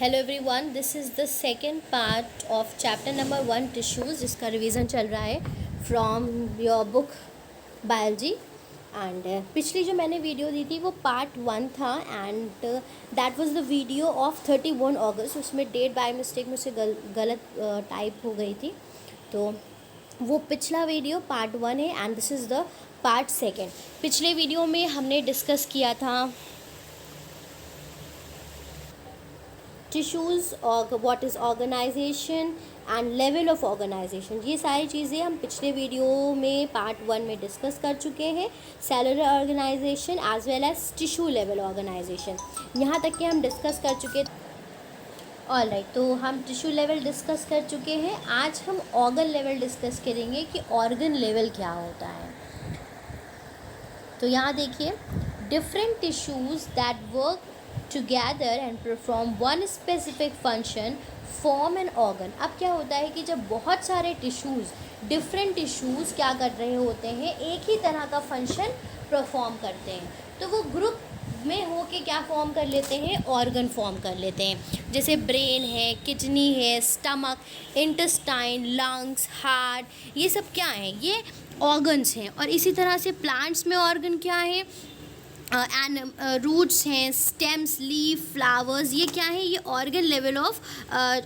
Hello everyone, this is the second part of chapter number 1 tissues, जिसका revision चल रहा है from your book biology. And पिछली जो मैंने वीडियो दी थी वो पार्ट 1 था and that was the video of 31 अगस्त। उसमें डेट बाय मिस्टेक मुझसे गलत टाइप हो गई थी, तो वो पिछला वीडियो पार्ट 1 है and this is the part second. पिछले वीडियो में हमने डिस्कस किया था टिश्यूज़ और what is organisation and level of organisation. ये सारी चीज़ें हम पिछले वीडियो में पार्ट 1 में डिस्कस कर चुके हैं। Cellular organisation as well as tissue level organisation, यहाँ तक कि हम डिस्कस कर चुके। ऑलराइट, तो हम टिश्यू लेवल डिस्कस कर चुके हैं। आज हम ऑर्गन लेवल डिस्कस करेंगे कि ऑर्गन लेवल क्या होता है। तो यहाँ देखिए, different tissues that work together and perform one specific function form an organ। अब क्या होता है कि जब बहुत सारे टिश्यूज़, डिफरेंट टिश्यूज़ क्या कर रहे होते हैं, एक ही तरह का फंक्शन परफॉर्म करते हैं, तो वो ग्रुप में होके क्या फॉर्म कर लेते हैं, ऑर्गन फॉर्म कर लेते हैं। जैसे ब्रेन है, किडनी है, स्टमक, इंटेस्टाइन, लंग्स, हार्ट, ये सब क्या हैं, ये ऑर्गन्स हैं। और इसी तरह से प्लांट्स में ऑर्गन क्या है, रूट्स हैं, स्टेम्स, लीफ, फ्लावर्स, ये क्या है, ये organ level of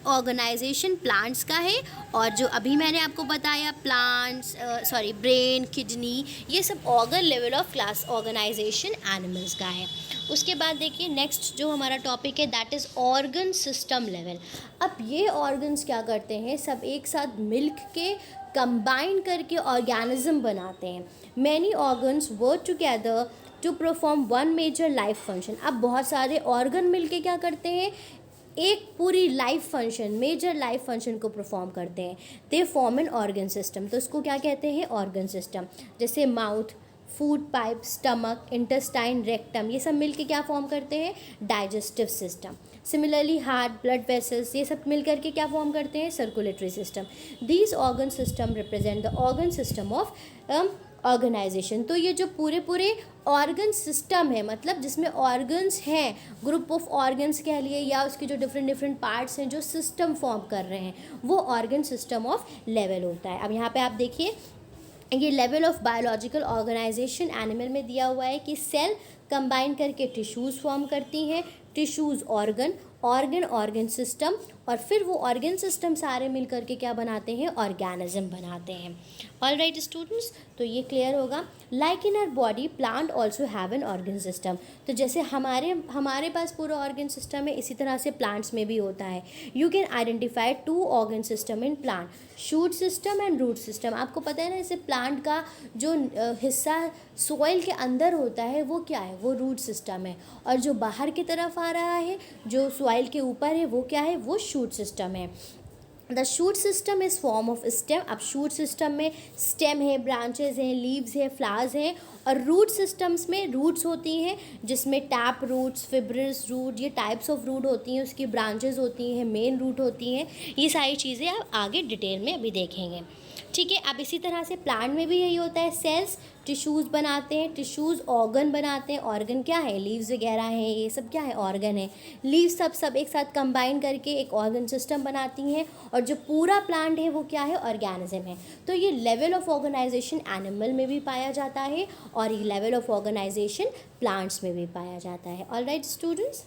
organisation plants का है। और जो अभी मैंने आपको बताया प्लांट्स ब्रेन, किडनी, ये सब organ level of class organisation animals का है। उसके बाद देखिए नेक्स्ट जो हमारा टॉपिक है that is organ system level. अब ये ऑर्गन्स क्या करते हैं, सब एक साथ मिल के कंबाइन करके ऑर्गेनिज्म बनाते हैं। Many organs work together to perform one major life function. अब बहुत सारे ऑर्गन मिलके क्या करते हैं, एक पूरी life function, major life function को परफॉर्म करते हैं। They form an organ system. तो इसको क्या कहते हैं, ऑर्गन सिस्टम। जैसे mouth, food pipe, stomach, intestine, rectum, ये सब मिलके क्या फॉर्म करते हैं, digestive system. Similarly heart, blood vessels, ये सब मिल करके क्या फॉर्म करते हैं, circulatory system. These organ system represent the organ system of organisation. तो ये जो पूरे ऑर्गन सिस्टम है, मतलब जिसमें ऑर्गन्स हैं, ग्रुप ऑफ ऑर्गन्स कह लिए, या उसके जो डिफरेंट पार्ट्स हैं जो सिस्टम फॉर्म कर रहे हैं, वो ऑर्गन सिस्टम ऑफ लेवल होता है। अब यहाँ पे आप देखिए, ये level of biological organisation animal में दिया हुआ है कि सेल कंबाइन करके टिश्यूज़ फॉर्म करती हैं, टिश्यूज़ ऑर्गन, ऑर्गन सिस्टम, और फिर वो ऑर्गन सिस्टम सारे मिल करके क्या बनाते हैं, ऑर्गेनिज्म बनाते हैं। ऑलराइट स्टूडेंट्स, तो ये क्लियर होगा। Like in our body plant also have an organ system. तो जैसे हमारे पास पूरा ऑर्गन सिस्टम है, इसी तरह से प्लांट्स में भी होता है। You can identify 2 organ system in plant, shoot system and root system. आपको पता है ना, जैसे प्लांट का जो हिस्सा सॉइल के अंदर होता है वो क्या है, वो रूट सिस्टम है, और जो बाहर की तरफ आ रहा है, जो सॉइल के ऊपर है, वो क्या है, वो शूट सिस्टम है। The shoot system is form of stem. अब शूट सिस्टम में स्टेम है, ब्रांचेज हैं, लीव्स है, फ्लावर्स हैं, और रूट सिस्टम्स में रूट्स होती हैं, जिसमें टैप रूट्स, फिब्रिस रूट, ये टाइप्स ऑफ रूट होती हैं, उसकी ब्रांचेज होती हैं, मेन रूट होती हैं। ये सारी चीज़ें आप आगे डिटेल में अभी देखेंगे, ठीक है। अब इसी तरह से प्लांट में भी यही होता है, सेल्स टिश्यूज़ बनाते हैं, टिश्यूज़ ऑर्गन बनाते हैं। ऑर्गन क्या है, लीव्स वगैरह हैं, ये सब क्या है, ऑर्गन है। लीव्स सब एक साथ कंबाइन करके एक ऑर्गन सिस्टम बनाती हैं, और जो पूरा प्लांट है वो क्या है, ऑर्गेनिज्म है। तो ये लेवल ऑफ ऑर्गेनाइजेशन एनिमल में भी पाया जाता है, और ये लेवल ऑफ ऑर्गेनाइजेशन प्लांट्स में भी पाया जाता है। ऑलराइट स्टूडेंट्स,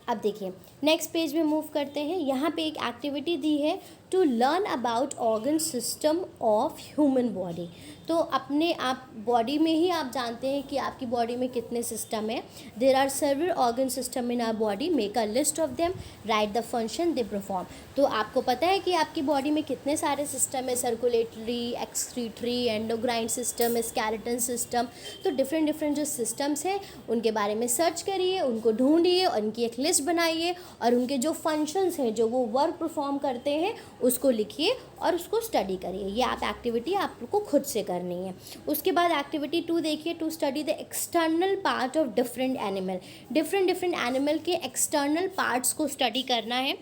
अब देखिए नेक्स्ट पेज में मूव करते हैं। यहाँ पे एक एक्टिविटी दी है, to learn about organ system of human body. तो अपने आप बॉडी में ही आप जानते हैं कि आपकी बॉडी में कितने सिस्टम है। There are several organ system in our body, make a list of them, write the function they perform. तो आपको पता है कि आपकी बॉडी में कितने सारे सिस्टम है, circulatory, excretory, endocrine system, skeleton system. तो डिफरेंट जो सिस्टम्स हैं उनके बारे में सर्च करिए, उनको ढूंढिए, और उनकी एक लिस्ट बनाइए, और उनके जो फंक्शंस हैं, जो वो वर्क परफॉर्म करते हैं, उसको लिखिए और उसको स्टडी करिए। ये आप एक्टिविटी आपको खुद से करनी है। उसके बाद एक्टिविटी 2 देखिए, to study the external part of different animal. Different animal के एक्सटर्नल पार्ट्स को स्टडी करना है।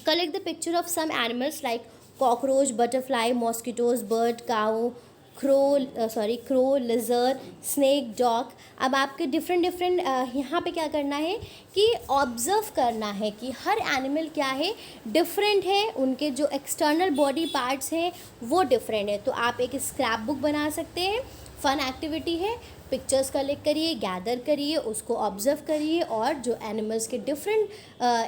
Collect the picture of some animals like cockroach, butterfly, mosquitoes, bird, cow, crow, lizard, snake, dog. अब आपके डिफरेंट यहाँ पे क्या करना है कि ऑब्ज़र्व करना है कि हर एनिमल क्या है, डिफरेंट है, उनके जो एक्सटर्नल बॉडी पार्ट्स हैं वो डिफरेंट है। तो आप एक स्क्रैप बुक बना सकते हैं, फन एक्टिविटी है, पिक्चर्स कलेक्ट करिए, गैदर करिए, उसको ऑब्ज़र्व करिए और जो एनिमल्स के डिफरेंट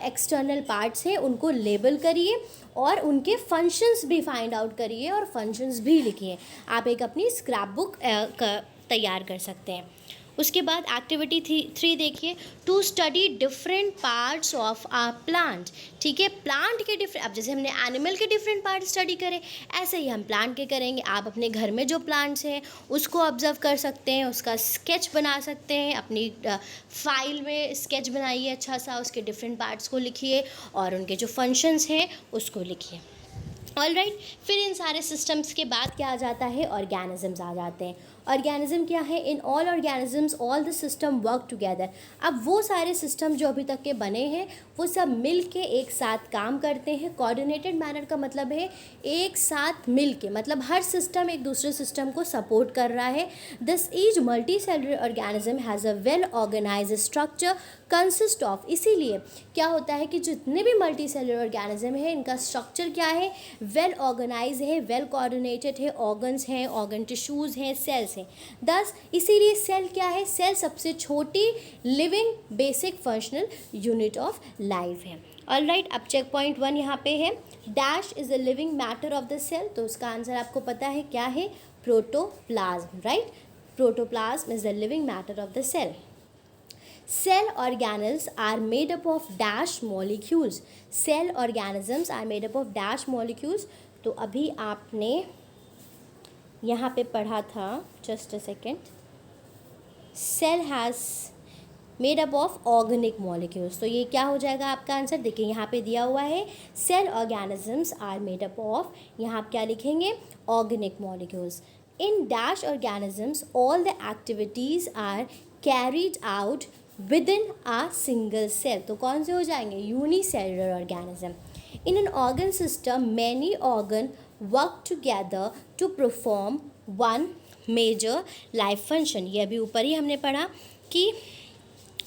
एक्सटर्नल पार्ट्स हैं उनको लेबल करिए और उनके फंक्शंस भी फाइंड आउट करिए और फंक्शंस भी लिखिए। आप एक अपनी स्क्रैप बुक तैयार कर सकते हैं। उसके बाद एक्टिविटी 3 देखिए, to study different parts of a plant. ठीक है, प्लांट के डिफरेंट, अब जैसे हमने एनिमल के डिफरेंट पार्ट स्टडी करे, ऐसे ही हम प्लांट के करेंगे। आप अपने घर में जो प्लांट्स हैं उसको ऑब्जर्व कर सकते हैं, उसका स्केच बना सकते हैं, अपनी फाइल में स्केच बनाइए अच्छा सा, उसके डिफरेंट पार्ट्स को लिखिए और उनके जो फंक्शंस हैं उसको लिखिए। ऑल राइट, फिर इन सारे सिस्टम्स के बाद क्या आ जाता है, ऑर्गेनिजम्स आ जाते हैं। ऑर्गेनिज्म क्या है, in all organisms all the system work together. अब वो सारे सिस्टम जो अभी तक के बने हैं वो सब मिल के एक साथ काम करते हैं। कोऑर्डिनेटेड मैनर का मतलब है एक साथ मिल के, मतलब हर सिस्टम एक दूसरे सिस्टम को सपोर्ट कर रहा है। This each multi cellular organism has a well organised structure consist of. इसीलिए क्या होता है कि जितने भी मल्टी सेलुलर ऑर्गेनिज्म है इनका स्ट्रक्चर क्या है, वेल ऑर्गेनाइज है, वेल कोऑर्डिनेटेड है, ऑर्गन्स हैं, ऑर्गन टिश्यूज़ हैं, सेल्स हैं। दस इसीलिए सेल क्या है, सेल सबसे छोटी living basic functional unit of life है। ऑल राइट, अब चेक पॉइंट 1 यहाँ पे है, dash is a living matter of the cell. तो उसका आंसर आपको पता है क्या है, protoplasm. Right, protoplasm is the living matter of the cell. Cell organelles are made up of dash molecules. Cell organisms are made up of dash molecules. तो अभी आपने यहाँ पे पढ़ा था, just a second, cell has made up of organic molecules. तो ये क्या हो जाएगा आपका आंसर, देखिए यहाँ पे दिया हुआ है cell organisms are made up of, यहाँ आप क्या लिखेंगे, organic molecules. In dash organisms all the activities are carried out within a single cell. तो कौन से हो जाएंगे, unicellular organism. In an organ system many organ work together to perform one major life function. ये अभी ऊपर ही हमने पढ़ा कि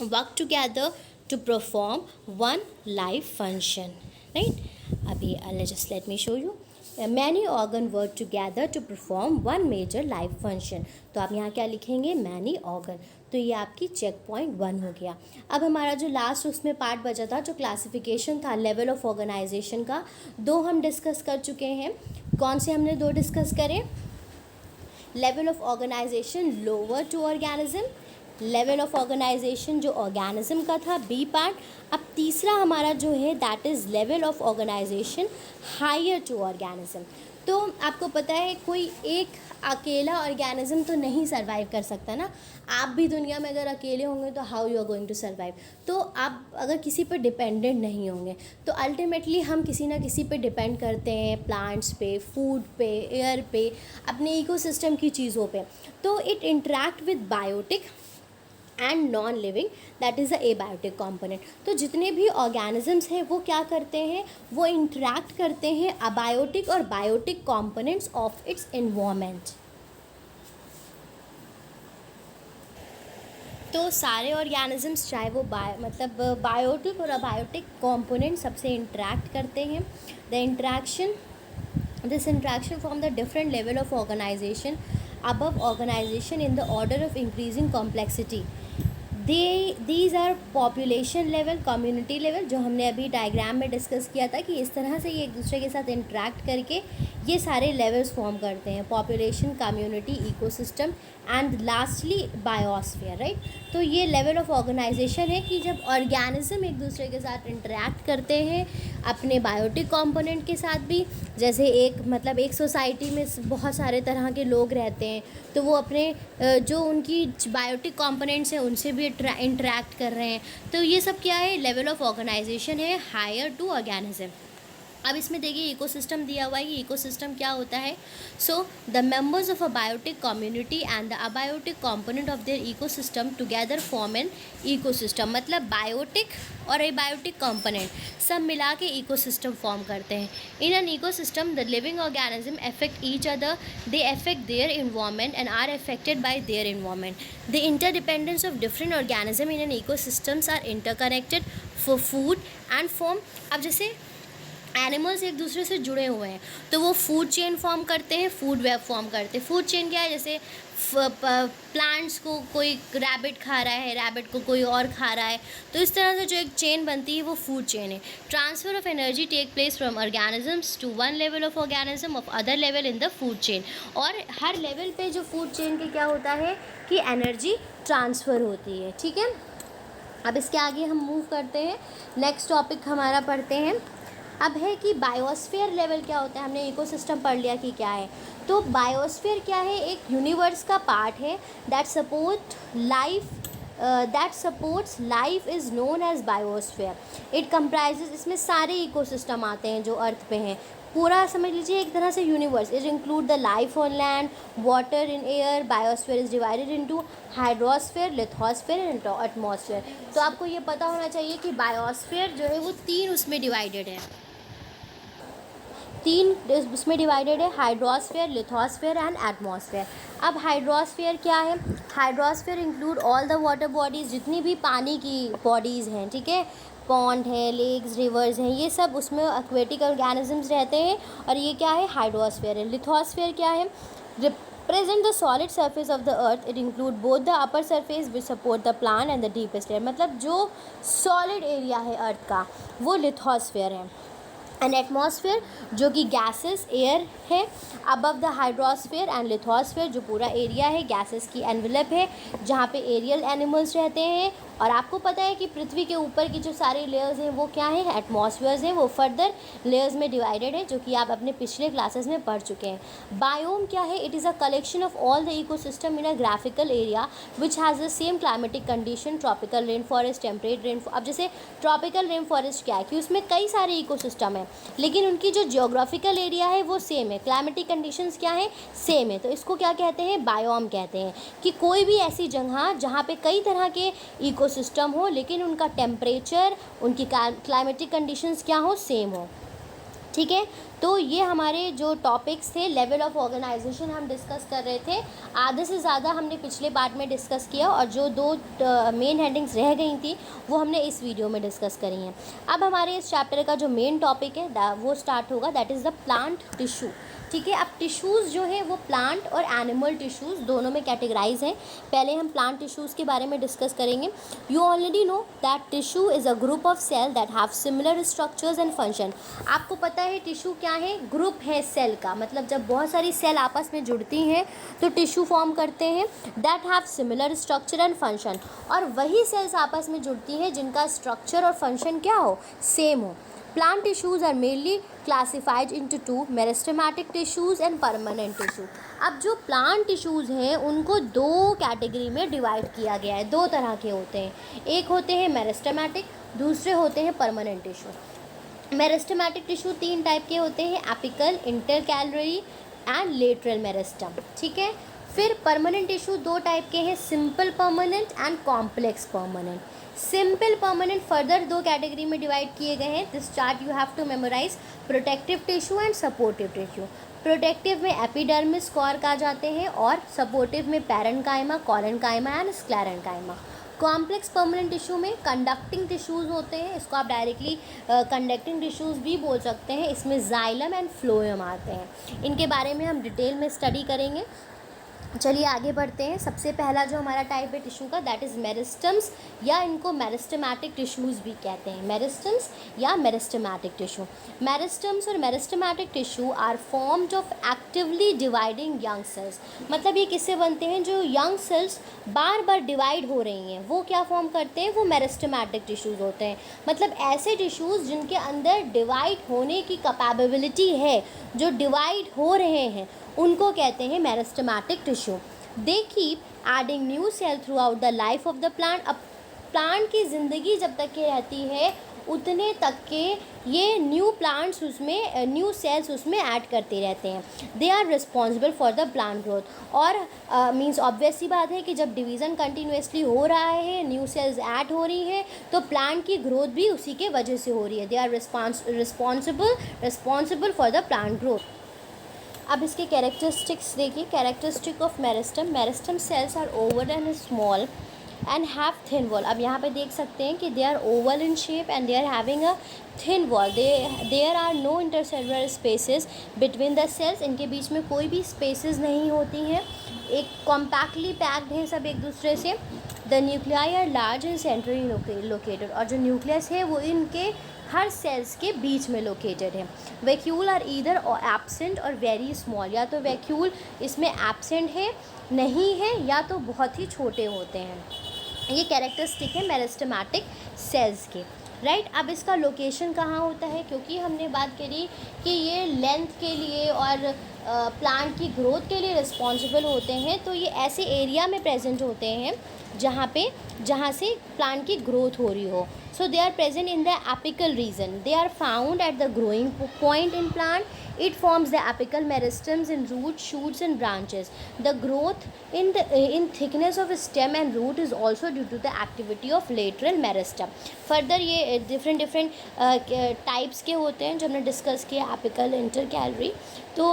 work together to perform one life function, right? अभी just let me show you. Many organ work together to perform one major life function. तो आप यहाँ क्या लिखेंगे, many organ. तो ये आपकी चेक पॉइंट 1 हो गया। अब हमारा जो लास्ट उसमें पार्ट बचा था, जो क्लासिफिकेशन था लेवल ऑफ ऑर्गेनाइजेशन का, 2 हम डिस्कस कर चुके हैं। कौन से हमने 2 डिस्कस करें, level of organisation lower to organism, level of organisation जो ऑर्गेनिज्म का था बी पार्ट। अब तीसरा हमारा जो है that is level of organisation higher to organism. तो आपको पता है कोई एक अकेला ऑर्गेनिज्म तो नहीं सर्वाइव कर सकता ना, आप भी दुनिया में अगर अकेले होंगे तो how you are going to survive. तो आप अगर किसी पर डिपेंडेंट नहीं होंगे तो अल्टीमेटली हम किसी ना किसी पे डिपेंड करते हैं, प्लांट्स पे, फूड पे, एयर पे, अपने इकोसिस्टम की चीज़ों पे। तो it interact with biotic and non living, that is the abiotic component. तो जितने भी ऑर्गेनिजम्स हैं वो क्या करते हैं, वो इंटरेक्ट करते हैं अबायोटिक और biotic components of its environment. तो सारे ऑर्गेनिजम्स चाहे वो बायोटिक और अबायोटिक कॉम्पोनेंट सबसे इंटरेक्ट करते हैं। This interaction from the different level of organisation above organization in the order of increasing complexity. These are population level, community level, जो हमने अभी डायग्राम में डिस्कस किया था कि इस तरह से ये एक दूसरे के साथ इंटरेक्ट करके ये सारे लेवल्स फॉर्म करते हैं, population, community, ecosystem and lastly biosphere, right. तो ये लेवल ऑफ ऑर्गेनाइजेशन है कि जब ऑर्गेनिज्म एक दूसरे के साथ इंटरेक्ट करते हैं अपने बायोटिक कंपोनेंट के साथ भी, जैसे एक सोसाइटी में बहुत सारे तरह के लोग रहते हैं तो वो अपने जो उनकी बायोटिक कंपोनेंट्स हैं उनसे भी इंटरेक्ट कर रहे हैं। तो ये सब क्या है, लेवल ऑफ ऑर्गेनाइजेशन है हायर टू ऑर्गेनिज्म। अब इसमें देखिए इकोसिस्टम दिया हुआ है कि इकोसिस्टम क्या होता है। So the members of a biotic community and the abiotic component of their ecosystem together form an ecosystem. मतलब बायोटिक और एबायोटिक कंपोनेंट सब मिला के इकोसिस्टम फॉर्म करते हैं। In an ecosystem the living organism affect each other, they affect their environment and are affected by their environment. The interdependence of different organism in an ecosystems are interconnected for food and form. अब जैसे animals एक दूसरे से जुड़े हुए हैं तो वो फूड चेन फॉर्म करते हैं, फूड वेब फॉर्म करते हैं। फूड चेन क्या है, जैसे प्लांट्स को कोई रैबिट खा रहा है, रैबिट को कोई और खा रहा है, तो इस तरह से जो एक चेन बनती है वो फूड चेन है। Transfer of energy take place from organisms to one level of organism of other level in the food chain. और हर लेवल पे जो फूड चेन के क्या होता है कि एनर्जी ट्रांसफ़र होती है। ठीक है, अब इसके आगे हम मूव करते हैं, नेक्स्ट टॉपिक हमारा पढ़ते हैं। अब है कि बायोस्फीयर लेवल क्या होता है। हमने इकोसिस्टम पढ़ लिया कि क्या है, तो बायोस्फीयर क्या है, एक यूनिवर्स का पार्ट है that supports life is known as biosphere. It comprises, इसमें सारे इकोसिस्टम आते हैं जो अर्थ पे हैं, पूरा समझ लीजिए एक तरह से universe. It include the life on land, water in air. Biosphere is divided into hydrosphere, lithosphere and atmosphere. तो आपको ये पता होना चाहिए कि बायोस्फीयर जो है वो तीन उसमें डिवाइडेड है, तीन उसमें डिवाइडेड है, हाइड्रोस्फीयर, लिथोस्फीयर एंड एटमॉस्फेयर। अब हाइड्रोस्फीयर क्या है, hydrosphere include all the water bodies, जितनी भी पानी की बॉडीज़ हैं, ठीक है, पॉन्ड है, लेक्स, रिवर्स हैं, ये सब उसमें एक्वेटिक ऑर्गेनिजम्स रहते हैं और ये क्या है, हाइड्रोस्फीयर है। लिथोस्फीयर क्या है, represent the solid surface of the earth. It include both the upper surface which support the plant and the deepest layer। मतलब जो solid area है अर्थ का वो लिथोस्फीयर है। एंड एटमॉस्फेयर जो कि गैसेस एयर है, above the hydrosphere and lithosphere जो पूरा एरिया है गैसेस की एनवेलप है जहाँ पे एरियल एनिमल्स रहते हैं। और आपको पता है कि पृथ्वी के ऊपर की जो सारी लेयर्स हैं वो क्या है, एटमॉस्फेयर्स हैं, वो फर्दर लेयर्स में डिवाइडेड है जो कि आप अपने पिछले क्लासेस में पढ़ चुके हैं। बायोम क्या है, it is a collection of all the ecosystem in a graphical area which has the same climatic condition, tropical rain forest, temperate rain. अब जैसे ट्रॉपिकल रेन फॉरेस्ट क्या है कि उसमें कई सारे इकोसिस्टम है लेकिन उनकी जो जियोग्राफिकल एरिया है वो सेम है, क्लाइमेटिक कंडीशंस क्या है, सेम है। तो इसको क्या कहते हैं, बायोम कहते हैं। कि कोई भी ऐसी जगह जहाँ पे कई तरह के इकोसिस्टम हो लेकिन उनका टेम्परेचर, उनकी क्लाइमेटिक कंडीशंस क्या हो, सेम हो। ठीक है, तो ये हमारे जो टॉपिक्स थे लेवल ऑफ ऑर्गेनाइजेशन हम डिस्कस कर रहे थे। आधे से ज़्यादा हमने पिछले पार्ट में डिस्कस किया और जो दो मेन हेडिंग्स रह गई थी वो हमने इस वीडियो में डिस्कस करी हैं। अब हमारे इस चैप्टर का जो मेन टॉपिक है वो स्टार्ट होगा, that is the plant tissue. ठीक है, अब टिश्यूज़ जो है वो प्लांट और एनिमल टिश्यूज़ दोनों में कैटेगराइज हैं। पहले हम प्लांट टिश्यूज़ के बारे में डिस्कस करेंगे। You already know that tissue is a group of cell that have similar structures and function. आपको पता है टिश्यू क्या है, ग्रुप है सेल का, मतलब जब बहुत सारी सेल आपस में जुड़ती हैं तो टिश्यू फॉर्म करते हैं that have similar structure and function. और वही सेल्स आपस में जुड़ती हैं जिनका स्ट्रक्चर और फंक्शन क्या हो, सेम हो। Plant tissues are mainly classified into two, meristematic tissues and permanent tissue। अब जो प्लांट टिश्यूज़ हैं उनको दो कैटेगरी में डिवाइड किया गया है, दो तरह के होते हैं, एक होते हैं मेरिस्टेमेटिक, दूसरे होते हैं परमानेंट टिश्यू। मेरिस्टेमेटिक टिश्यू तीन टाइप के होते हैं, apical, intercalary and lateral meristem. ठीक है, फिर परमानेंट टिश्यू दो टाइप के हैं, simple permanent and complex permanent. Simple permanent further दो कैटेगरी में डिवाइड किए गए हैं। This chart you have to memorise, protective tissue and supportive tissue. Protective में एपिडर्मिस, कॉर्क आ जाते हैं और सपोर्टिव में parenchyma, collenchyma and sclerenchyma. Complex permanent tissue में कंडक्टिंग टिश्यूज़ होते हैं, इसको आप डायरेक्टली कंडक्टिंग टिश्यूज़ भी बोल सकते हैं। इसमें जाइलम एंड फ्लोएम आते हैं, इनके बारे में हम डिटेल में स्टडी करेंगे। चलिए आगे बढ़ते हैं। सबसे पहला जो हमारा टाइप है टिश्यू का दैट इज़ मेरिस्टम्स, या इनको मेरिस्टेमेटिक टिश्यूज़ भी कहते हैं, मेरिस्टम्स या मेरिस्टेमेटिक टिश्यू। मेरिस्टम्स और meristematic tissue are formed of actively dividing young cells. मतलब ये किससे बनते हैं, जो यंग सेल्स बार बार डिवाइड हो रही हैं वो क्या फॉर्म करते हैं, वो मेरिस्टेमेटिक टिश्यूज़ होते हैं। मतलब ऐसे टिश्यूज़ जिनके अंदर डिवाइड होने की कैपेबिलिटी है, जो डिवाइड हो रहे हैं, उनको कहते हैं meristematic tissue. They keep adding new cell throughout the life of the plant. अब प्लांट की ज़िंदगी जब तक की रहती है उतने तक के ये न्यू प्लांट्स उसमें न्यू सेल्स उसमें ऐड करते रहते हैं. They are responsible for the plant growth. और मीन्स ऑब्वियस सी बात है कि जब डिवीज़न कंटिन्यूसली हो रहा है, न्यू सेल्स ऐड हो रही हैं, तो प्लांट की ग्रोथ भी उसी के वजह से हो रही है. They are responsible for the plant growth. अब इसके कैरेक्टरिस्टिक्स देखिए. Characteristic of meristem. Meristem cells are oval and small and have thin wall. अब यहाँ पे देख सकते हैं कि they are oval in shape and they are having a thin wall. There are no intercellular spaces between the cells. इनके बीच में कोई भी स्पेसेस नहीं होती हैं. एक कॉम्पैक्टली पैक्ड हैं सब एक दूसरे से. The nuclei are large and centrally located. और जो न्यूक्लियस है वो इनके हर सेल्स के बीच में लोकेटेड है. वैक्यूल आर ईदर एब्सेंट और वेरी स्मॉल. या तो वैक्यूल इसमें एब्सेंट है, नहीं है, या तो बहुत ही छोटे होते हैं. ये कैरेक्टरिस्टिक है मेरिस्टेमेटिक सेल्स के. राइट. अब इसका लोकेशन कहाँ होता है, क्योंकि हमने बात करी कि ये लेंथ के लिए और प्लांट की ग्रोथ के लिए रिस्पॉन्सिबल होते हैं, तो ये ऐसे एरिया में प्रेजेंट होते हैं जहाँ से प्लांट की ग्रोथ हो रही हो. So they are present in the apical region. They are found at the growing point in plant. It forms the apical meristems in roots, shoots and branches. The growth in thickness of stem and root is also due to the activity of lateral meristem. Further ये different types के होते हैं जो हमने discuss किया. apical, intercalary. तो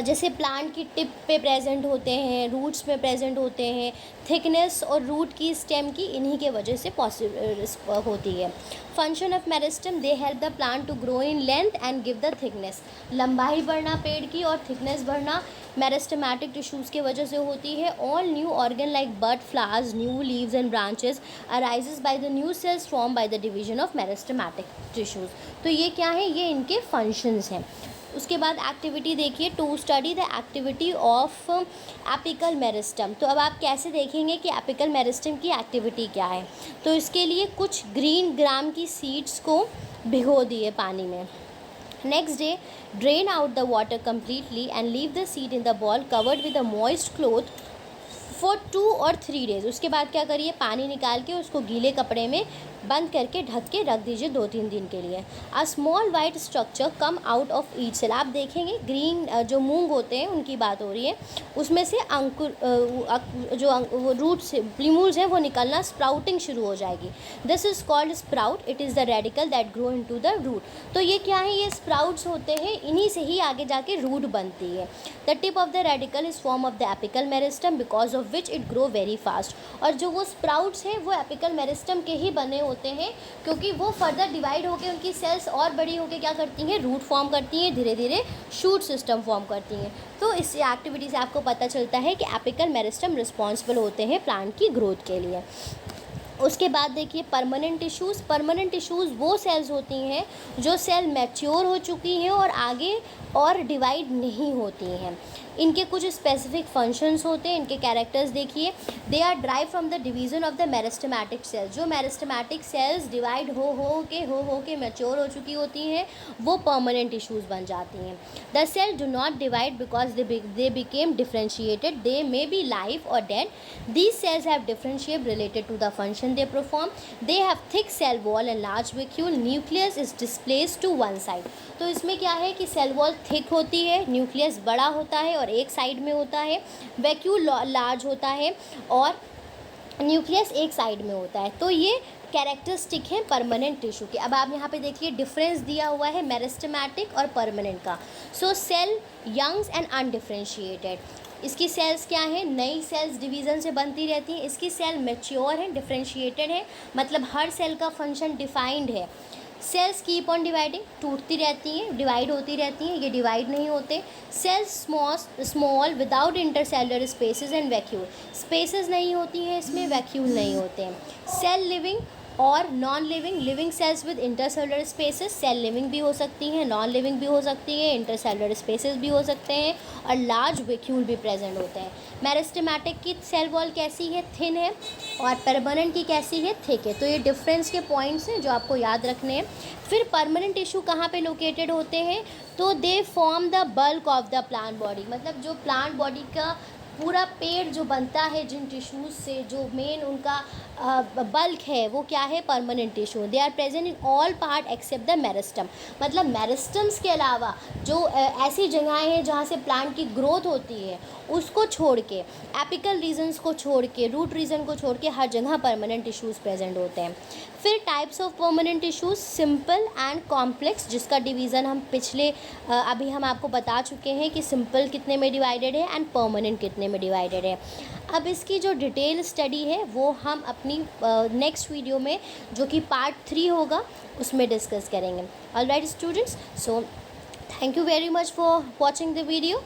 जैसे plant की टिप पे प्रेजेंट होते हैं, रूट्स में प्रेजेंट होते हैं. थिकनेस और रूट की स्टेम की इन्हीं के वजह से पॉसिबल होती है. Function of meristem. They help the plant to grow in length and give the thickness. लंबाई बढ़ना पेड़ की और थिकनेस बढ़ना मेरिस्टेमेटिक टिश्यूज़ के वजह से होती है. All new organ like bud, flowers, new leaves and branches arises by the new cells form by the division of meristematic tissues. तो ये क्या है, ये इनके फंक्शंस हैं. उसके बाद एक्टिविटी देखिए. To study the activity of apical meristem. तो अब आप कैसे देखेंगे कि एपिकल मेरिस्टम की एक्टिविटी क्या है. तो इसके लिए कुछ ग्रीन ग्राम की सीड्स को भिगो दिए पानी में. Next day drain out the water completely and leave the seed in the ball covered with a moist cloth for 2 और 3 डेज. उसके बाद क्या करिए, पानी निकाल के उसको गीले कपड़े में बंद करके ढक के रख दीजिए 2-3 दिन के लिए. A small white structure come out of each cell. आप देखेंगे ग्रीन जो मूंग होते हैं उनकी बात हो रही है, उसमें से अंकुर जो रूट से प्लीमूल्स हैं वो निकलना, स्प्राउटिंग शुरू हो जाएगी. This is called sprout. It is the radicle that grow into the root. तो ये क्या है, ये स्प्राउट्स होते हैं, इन्हीं से ही आगे जाके रूट बनती है. The tip of the radical is form of the apical meristem because of which it grow very fast. और जो वो स्प्राउट्स हैं वो एपिकल मेरिस्टम के ही बने होते हैं, क्योंकि वो फर्दर डिवाइड होकर उनकी सेल्स और बड़ी होकर क्या करती हैं, रूट फॉर्म करती हैं, धीरे धीरे शूट सिस्टम फॉर्म करती हैं. तो इस एक्टिविटी से आपको पता चलता है कि एपिकल मेरिस्टम रिस्पॉन्सिबल होते हैं प्लांट की ग्रोथ के लिए. उसके बाद देखिए परमानेंट टिश्यूज़. परमानेंट टिश्यूज़ वो सेल्स होती हैं जो सेल मैच्योर हो चुकी हैं और आगे और डिवाइड नहीं होती हैं. इनके कुछ स्पेसिफिक फंक्शंस होते हैं. इनके कैरेक्टर्स देखिए. They are derive from the division of the meristematic cells. जो मेरिस्टेमेटिक सेल्स डिवाइड हो के मैच्योर हो चुकी होती हैं वो परमानेंट टिश्यूज़ बन जाती हैं. The cell do not divide because they became differentiated. They may be live or dead. These cells have different shape related to the function they perform. They have thick cell wall and large vacuole. Nucleus is displaced to one side. तो इसमें क्या है कि cell wall thick होती है, nucleus बड़ा होता है और एक साइड में होता है, वैक्यूल लार्ज होता है और न्यूक्लियस एक साइड में होता है. तो ये कैरेक्टरिस्टिक है परमानेंट टिश्यू के. अब आप यहाँ पे देखिए डिफरेंस दिया हुआ है मेरिस्टेमेटिक और परमानेंट का. सो सेल यंग्स एंड अनडिफ्रेंशिएटेड. इसकी सेल्स क्या है, नई सेल्स डिवीज़न से बनती रहती हैं. इसकी सेल मैच्योर है, डिफ्रेंशिएटेड है, मतलब हर सेल का फंक्शन डिफाइंड है. Cells keep on dividing. टूटती रहती हैं, डिवाइड होती रहती हैं, ये डिवाइड नहीं होते. Cells small without intercellular spaces and vacuole. Spaces नहीं होती हैं इसमें, वैक्यूल नहीं होते हैं. सेल लिविंग और non living. Living cells with intercellular spaces. Cell living भी हो सकती हैं, नॉन लिविंग भी हो सकती हैं, इंटरसेलुलर स्पेसेस भी हो सकते हैं और लार्ज वैक्यूल भी प्रेजेंट होते हैं. मेरिस्टेमेटिक की सेल वॉल कैसी है, थिन है, और परमानेंट की कैसी है, थिक है. तो ये डिफरेंस के पॉइंट्स हैं जो आपको याद रखने हैं. फिर परमानेंट टिश्यू कहाँ पे लोकेटेड होते हैं, तो they form the bulk of the plant body. मतलब जो प्लांट बॉडी का पूरा पेड़ जो बनता है जिन टिश्यूज़ से, जो मेन उनका बल्क है वो क्या है, permanent tissue. They are present in all part except the meristem. मतलब मेरिस्टम्स के अलावा जो ऐसी जगहें हैं जहाँ से प्लांट की ग्रोथ होती है उसको छोड़ के, एपिकल रीजन्स को छोड़ के, रूट रीजन को छोड़ के हर जगह परमानेंट टिश्यूज़ प्रेजेंट होते हैं। फिर types of permanent tissues, simple and complex, जिसका डिवीज़न हम पिछले अभी हम आपको बता चुके हैं कि सिंपल कितने में डिवाइडेड है एंड परमानेंट कितने में डिवाइडेड है। अब इसकी जो डिटेल स्टडी है वो हम अपनी नेक्स्ट वीडियो में, जो कि पार्ट 3 होगा, उसमें डिस्कस करेंगे। Alright students, so thank you very much for watching the video.